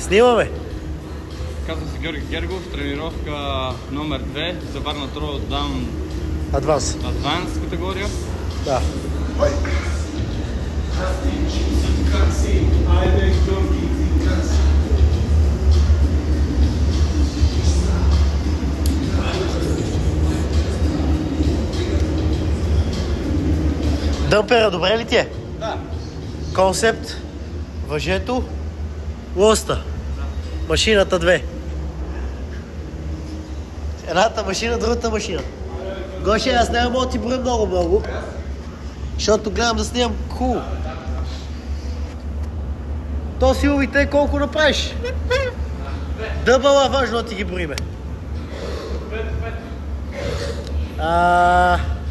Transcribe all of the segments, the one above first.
Снимаме. Казвам се Георги Гергов, тренировка номер 2 за Варна Throwdown Адванс. категория. Да. Дъмпера добре ли ти е? Да. Концепт, въжето, лоста. Да. Машината 2. Едната машина, другата машина. Гоше, аз няма мога да ти броя много. Защото гледам да снимам cool. То силовите колко направиш? Дъбъла важно да ти ги броиме.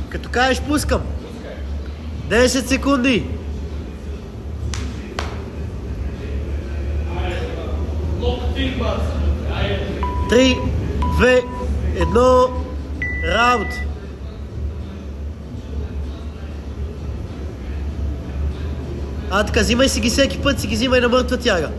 Като кажеш пускам. 10 секунди. 3, 2, 1, раунд. Така, взимай си ги всеки път, си ги взимай на мъртва тяга.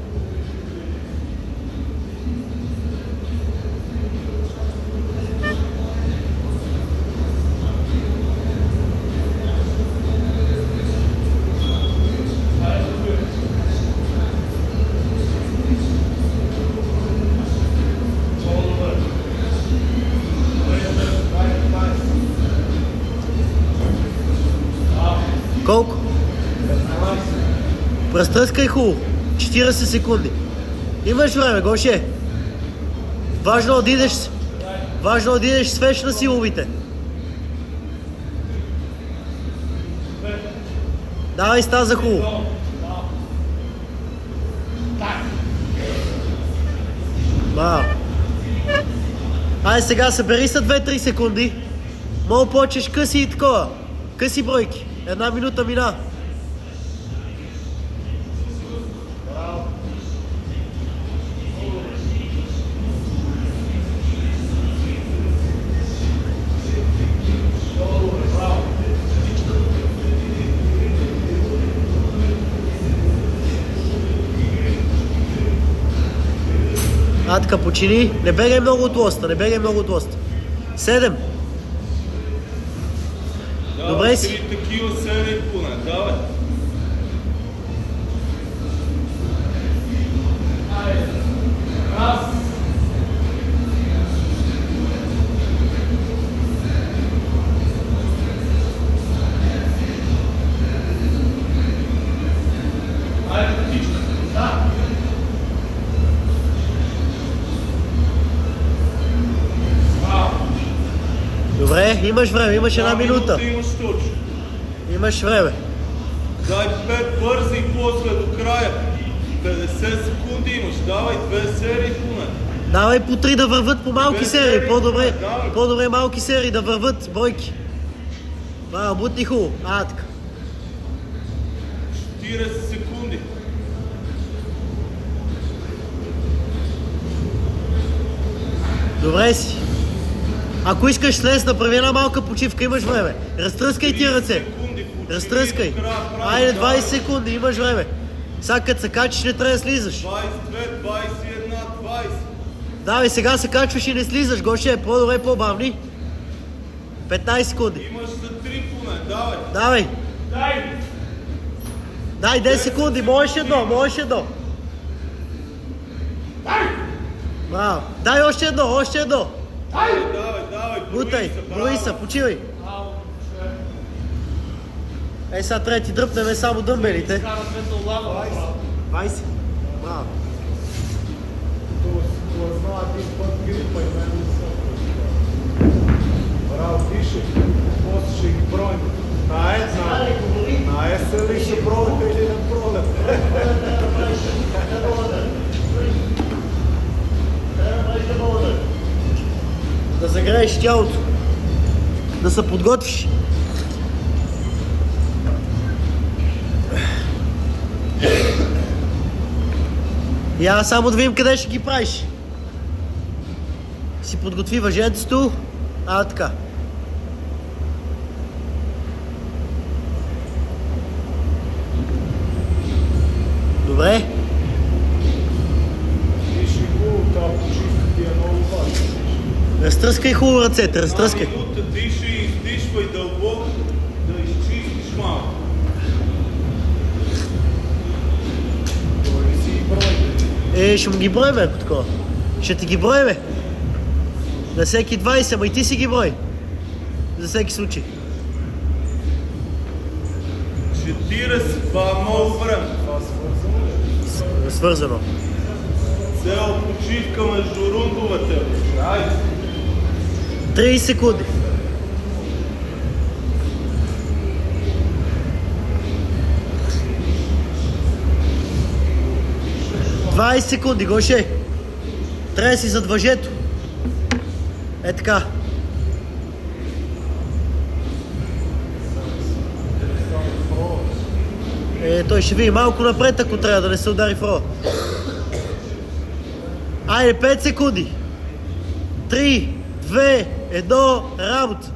Колко? Разтръскай хубаво. 40 секунди. Имаш време, Гоше. Важно да отидеш свеж на силовите. Давай стаза хубаво. Айде сега събери са 2-3 секунди. Мога почеш къси и такова. Къси бройки. 1 минута мина. Така, почини. Не бегай много от лоста. 7. Добре си. 3 такива, 7 поне. Давай. Раз. Добре, имаш време, имаш 1 минута. Имаш точно. Имаш време. Дай 5 бързи и после до края. 50 секунди имаш. Давай 2 серии поне. Давай по 3 да върват по малки серии. По-добре малки серии да върват бройки. Бутни хубаво. Така. 40 секунди. Добре си. Ако искаш слез, направи една малка почивка, имаш време. Разтръскай тия ръце. Разтръскай. Айде 20 секунди, имаш време. Сега като се качиш, не трябва да слизаш. 22, 21, 20. Давай, сега се качваш и не слизаш. Гоше, по-добре, по-бавни. 15 секунди. Имаш за 3 поне, давай. Давай. Дай 10 секунди, можеш едно. Дай още едно. Давай. Бутай, брои са, почивай. Сега трябва да ти дръпнем само дъмбелите. 20. Браво, дише, после ще ги броим. Се ли ще пробваме или не пробваме? Да загрееш тялото. Да се подготвиш. Я само да видим къде ще ги правиш. Си подготви въженцето. Така. Добре. Разтръскай хубаво ръцете, разтръскай. Минута диши и издишвай дълбоко, да изчистиш малко. Той си и бройте. Ще му ги броиме, ако такова. Ще ти ги броиме. На всеки 20, ама и ти си ги брой. За всеки случай. 40, това е много време. Това свързано ли? Свързано. Цел почивка между рундовете. Айде. 30 секунди. Двадесет секунди, Гоше. Трябва да си зад въжето. Е така. Той ще види малко напред, ако трябва да не се удари в рола. Айде, 5 секунди. 3, 2, 1, работа.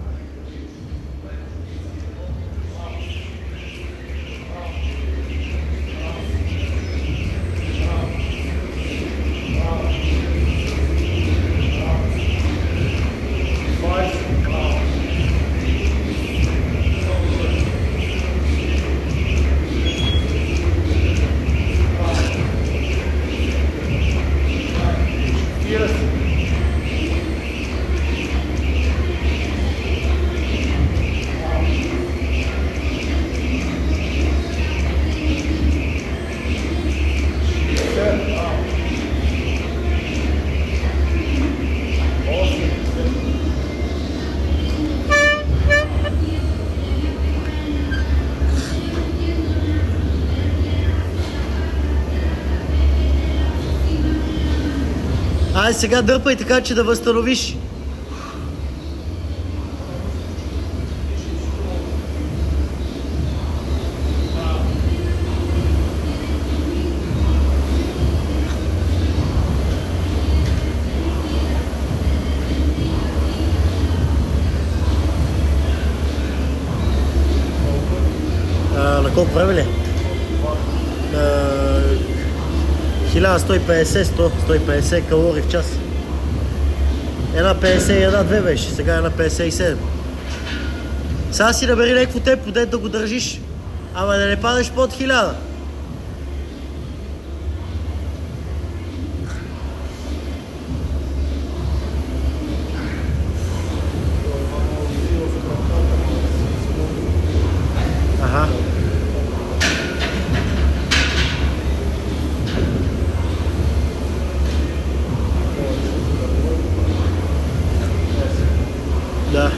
Ай, сега дърпай така, че да възстановиш. На колко време ли? 1150 калории в час. Една 50 и една 2 беше, сега една 57. Сега си набери някакво темпо, дет да го държиш, ама да не падаш под 1000. Аха. Да.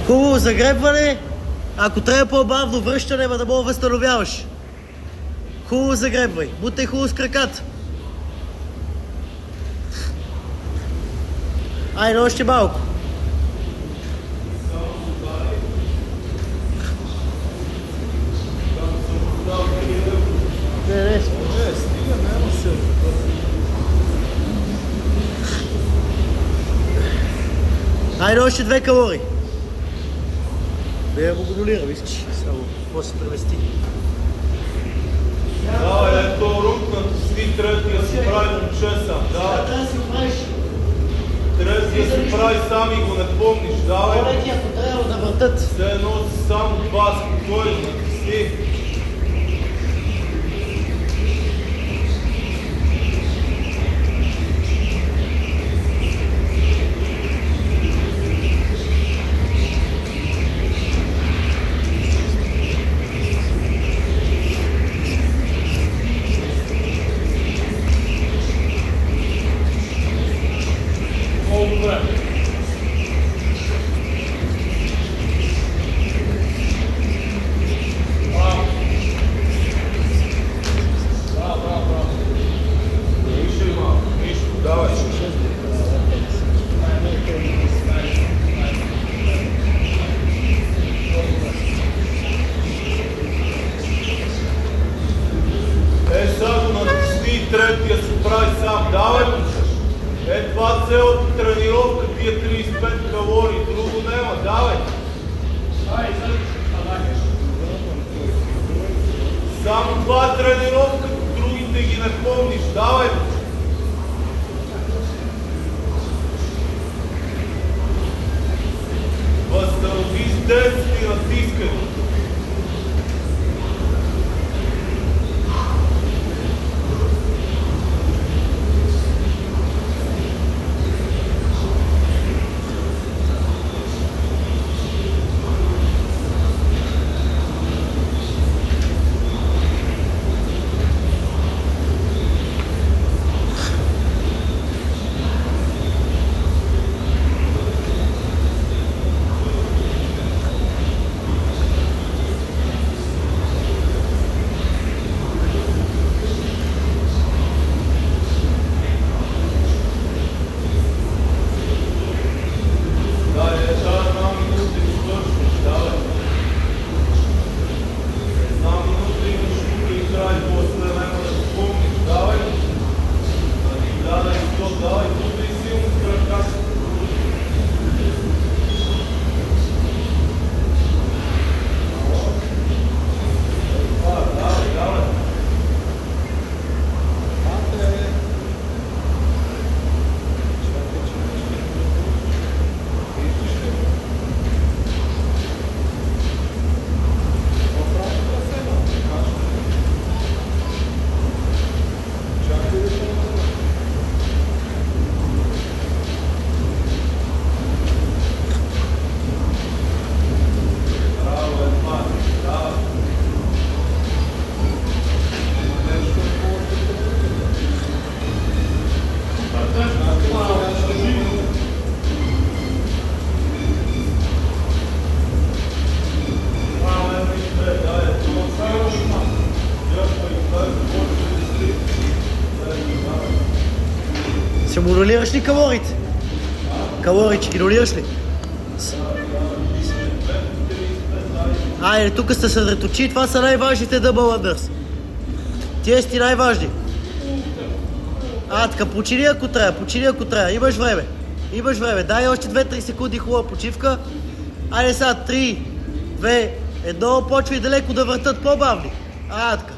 Хубаво загребване, ако трябва по-бавно връщане, ма да мога възстановяваш. Хубаво загребвай, бутай хубаво с краката. Айде, още малко. Не, Стига, няма сила. айде, още 2 калории. Да го гранулирам, искаш. Само, после се премести. Давай, ето рукнато си, трябва да си прави момчеса. Давай. Трябва да си правиш. Трябва да си прави сам и го не помниш. Давай. Повече, ако трябва да въртат. Все едно си само два спокойно, си. Wow. цялата тренировка ти е 35 калории, друго няма, давай. Само това тренировка, другите ги не помниш, давай. Възстанови с 10 и натискай. Ще му нулираш ли калорите? Калории, че ги нулираш ли? Айде, тук сте съсредоточи, това са най-важните double unders. Тие си най-важни. Така, почини ако трябва, имаш време. Дай още 2-3 секунди хубава почивка. Айде сега, 3, 2, 1, почвай далеко да въртат по-бавни. Така.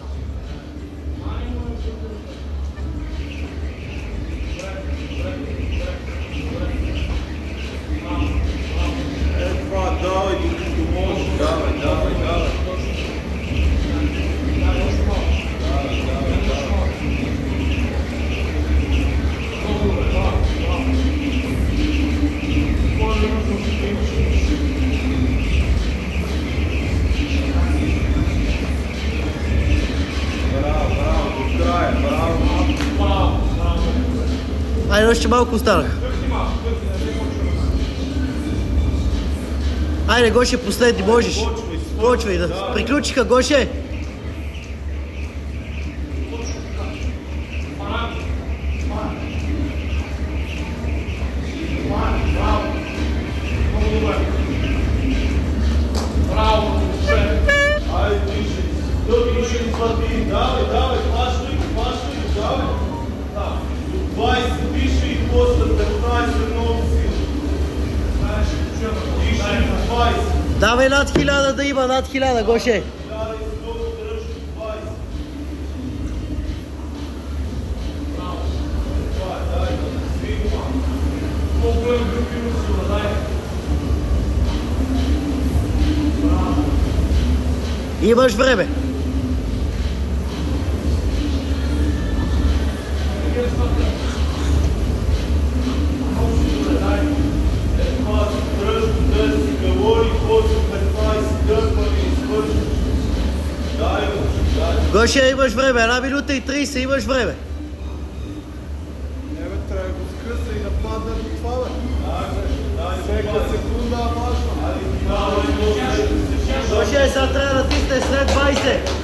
Давай, докато можеш, давай. Браво, до края, браво. Айде, още малко останах. Айде, Гоше, последни, можеш. Почвай да. Приключиха, Гоше. Айде, дишай, свати, давай, плащай, давай. 20 дишай и после 15 много сила. Дишай 20. Давай над 1000 да има, над 1000, Гоше. Имаш време. Гоше, имаш време, 1 минута и 30, имаш време. Не бе, трябва да го скъса и да падне до това, бе. Всека секунда е важна. Гоше, сега трябва да тисне след 20.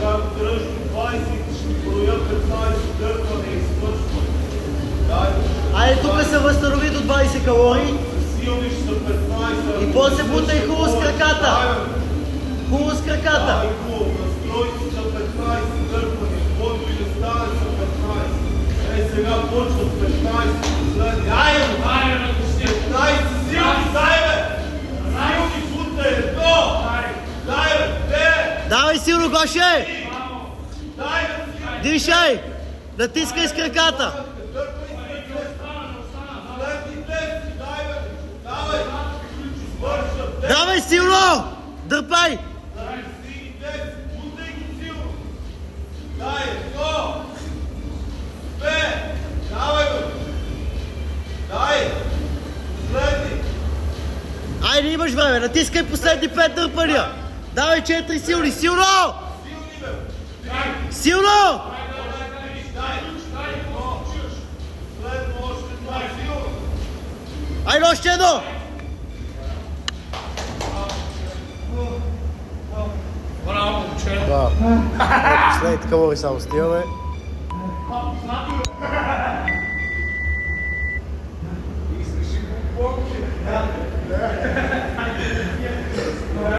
Как дръж до 20 и ще броя 15 дърпане и свършване. Айде, тук се възстанови до 20 калории. Силни ще са 15. И после бутай хубаво с краката. Хубаво с краката. Настрой си за 15 дърпане. Каквото и да стане са 15. Сега почват 15 последни. Айде! Давай силно, Гоше! Дай да си. Дишай! Натискай с краката! Давай силно! Дърпай! Айде, имаш време, натискай последни 5 дърпания! Давай 4 силни, силно! Силно! Айде, още едно! Браво, момче! Да. Последните калории само стиваме.